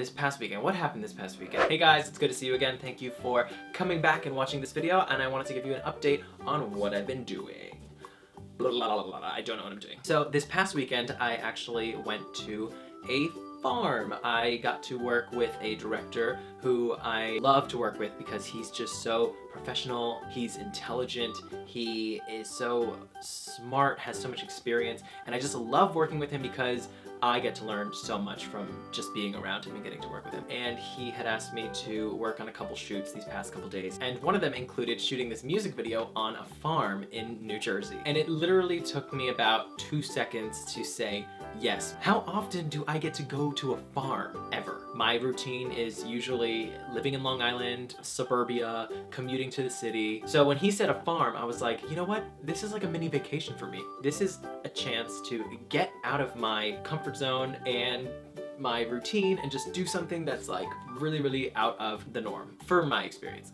this past weekend. What happened this past weekend? Hey guys, it's good to see you again. Thank you for coming back and watching this video, and I wanted to give you an update on what I've been doing. Blah, blah, blah, blah, blah. I don't know what I'm doing. So this past weekend, I actually went to a farm. I got to work with a director who I love to work with because he's just so professional, he's intelligent, he is so smart, has so much experience, and I just love working with him because I get to learn so much from just being around him and getting to work with him. And he had asked me to work on a couple shoots these past couple days, and one of them included shooting this music video on a farm in New Jersey. And it literally took me about 2 seconds to say yes. How often do I get to go to a farm ever? My routine is usually living in Long Island, suburbia, commuting to the city. So when he said a farm, I was like, you know what? This is like a mini vacation for me. This is a chance to get out of my comfort zone and my routine and just do something that's like really out of the norm for my experience.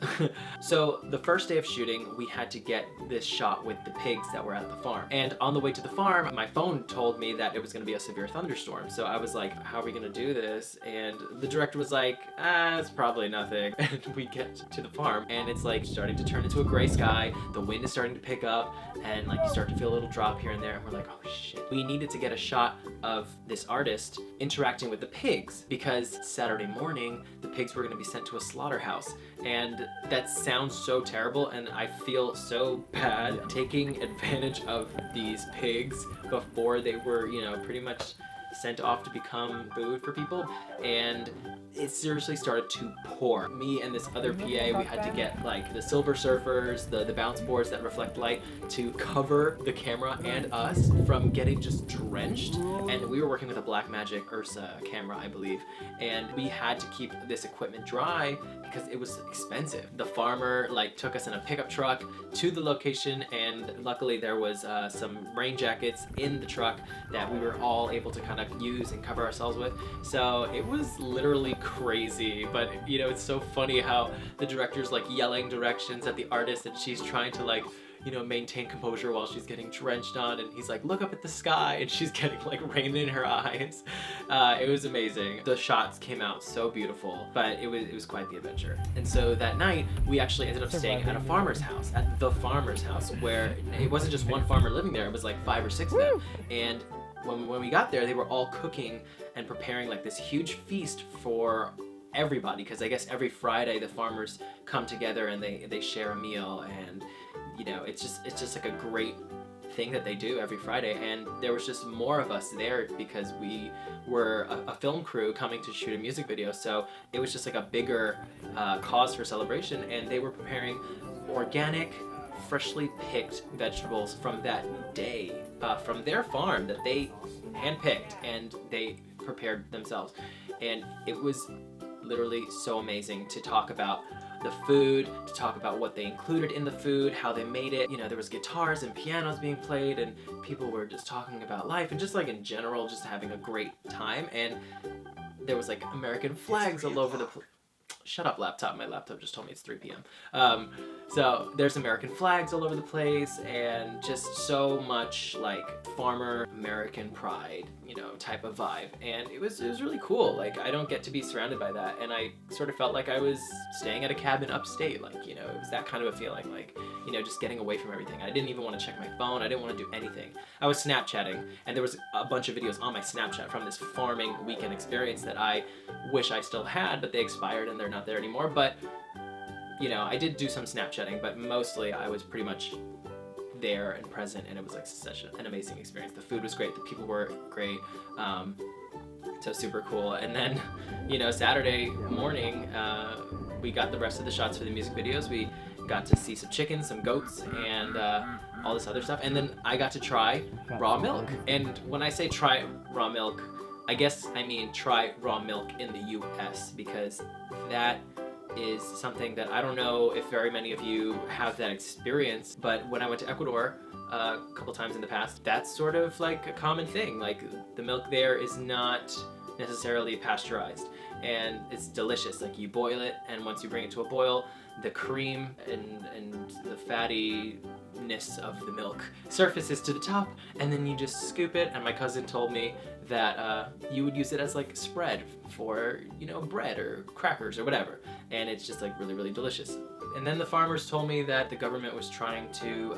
So the first day of shooting, we had to get this shot with the pigs that were at the farm. And on the way to the farm, my phone told me that it was gonna be a severe thunderstorm. So I was like, how are we gonna do this? And the director was like, it's probably nothing. And we get to the farm and it's like starting to turn into a gray sky. The wind is starting to pick up and like you start to feel a little drop here and there. And we're like, oh shit. We needed to get a shot of this artist interacting with the pigs because Saturday morning, the pigs were going to be sent to a slaughterhouse. And that sounds so terrible and I feel so bad taking advantage of these pigs before they were, you know, pretty much sent off to become food for people. And it seriously started to pour. Me and this other PA, we had to get like the Silver Surfers, the bounce boards that reflect light to cover the camera and us from getting just drenched. And we were working with a Blackmagic Ursa camera, I believe. And we had to keep this equipment dry because it was expensive. The farmer like took us in a pickup truck to the location, and luckily there was some rain jackets in the truck that we were all able to kind of use and cover ourselves with. So it was literally crazy, but you know, it's so funny how the director's like yelling directions at the artist and she's trying to like, you know, maintain composure while she's getting drenched on, and he's like, look up at the sky, and she's getting like rain in her eyes. It was amazing. The shots came out so beautiful, but it was quite the adventure. And so that night we actually ended up staying at a farmer's house, at the farmer's house, where it wasn't just one farmer living there, it was like 5 or 6 of them. And when we got there, they were all cooking and preparing like this huge feast for everybody, because I guess every Friday the farmers come together and they share a meal, and you know, it's just like a great thing that they do every Friday. And there was just more of us there because we were a film crew coming to shoot a music video, so it was just like a bigger cause for celebration. And they were preparing organic, freshly picked vegetables from that day, from their farm that they handpicked and they prepared themselves. And it was literally so amazing to talk about the food, to talk about what they included in the food, how they made it. You know, there was guitars and pianos being played, and people were just talking about life and just like in general, just having a great time. And there was like American flags all over the place. Shut up, laptop. My laptop just told me it's 3 p.m. So there's American flags all over the place and just so much like farmer American pride, you know, type of vibe. And it was really cool. Like, I don't get to be surrounded by that. And I sort of felt like I was staying at a cabin upstate. Like, you know, it was that kind of a feeling, like, you know, just getting away from everything. I didn't even want to check my phone. I didn't want to do anything. I was Snapchatting, and there was a bunch of videos on my Snapchat from this farming weekend experience that I wish I still had, but they expired and they're not there anymore. But you know, I did do some Snapchatting, but mostly I was pretty much there and present, and it was like such an amazing experience. The food was great, the people were great, so super cool. And then, you know, Saturday morning, we got the rest of the shots for the music videos. We got to see some chickens, some goats, and all this other stuff. And then I got to try raw milk. And when I say try raw milk, I guess I mean try raw milk in the US, because that is something that I don't know if very many of you have that experience, but when I went to Ecuador a couple times in the past, that's sort of like a common thing. Like, the milk there is not necessarily pasteurized, and it's delicious. Like, you boil it, and once you bring it to a boil, the cream and the fattiness of the milk surfaces to the top, and then you just scoop it. And my cousin told me that you would use it as like spread for, you know, bread or crackers or whatever, and it's just like really, really delicious. And then the farmers told me that the government was trying to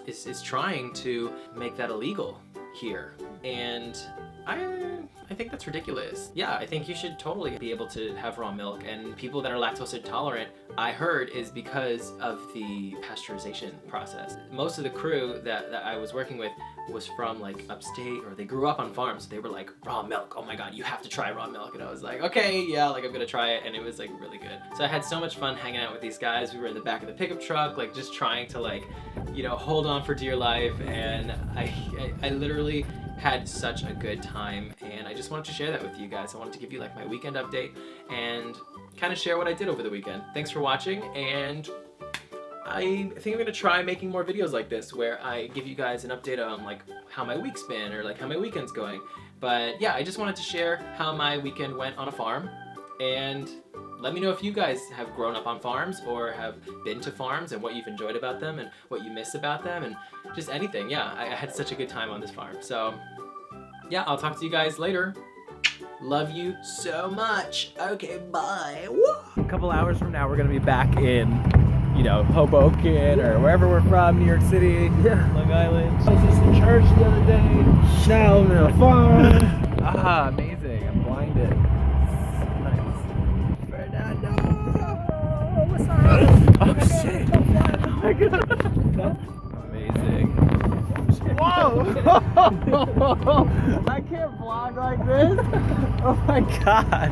is trying to make that illegal here, and I think that's ridiculous. Yeah, I think you should totally be able to have raw milk, and people that are lactose intolerant, I heard, is because of the pasteurization process. Most of the crew that I was working with was from like upstate, or they grew up on farms, so they were like, raw milk, oh my god, you have to try raw milk. And I was like, okay, yeah, like I'm gonna try it, and it was like really good. So I had so much fun hanging out with these guys. We were in the back of the pickup truck, like just trying to like, you know, hold on for dear life, and I literally had such a good time, and I just wanted to share that with you guys. I wanted to give you like my weekend update and kind of share what I did over the weekend. Thanks for watching, and I think I'm gonna try making more videos like this where I give you guys an update on like how my week's been or like how my weekend's going. But yeah, I just wanted to share how my weekend went on a farm, and let me know if you guys have grown up on farms or have been to farms and what you've enjoyed about them and what you miss about them and just anything. Yeah, I had such a good time on this farm. So yeah, I'll talk to you guys later. Love you so much. Okay, bye. Woo! A couple hours from now, we're gonna be back in, you know, Hoboken or wherever we're from, New York City, Long Island. I was just in church the other day. Now I'm in a farm. Ah, amazing. I'm blinded. Nice. Fernando! What's up? Oh shit! Oh my god! Amazing. Whoa! I can't vlog like this. Oh my god.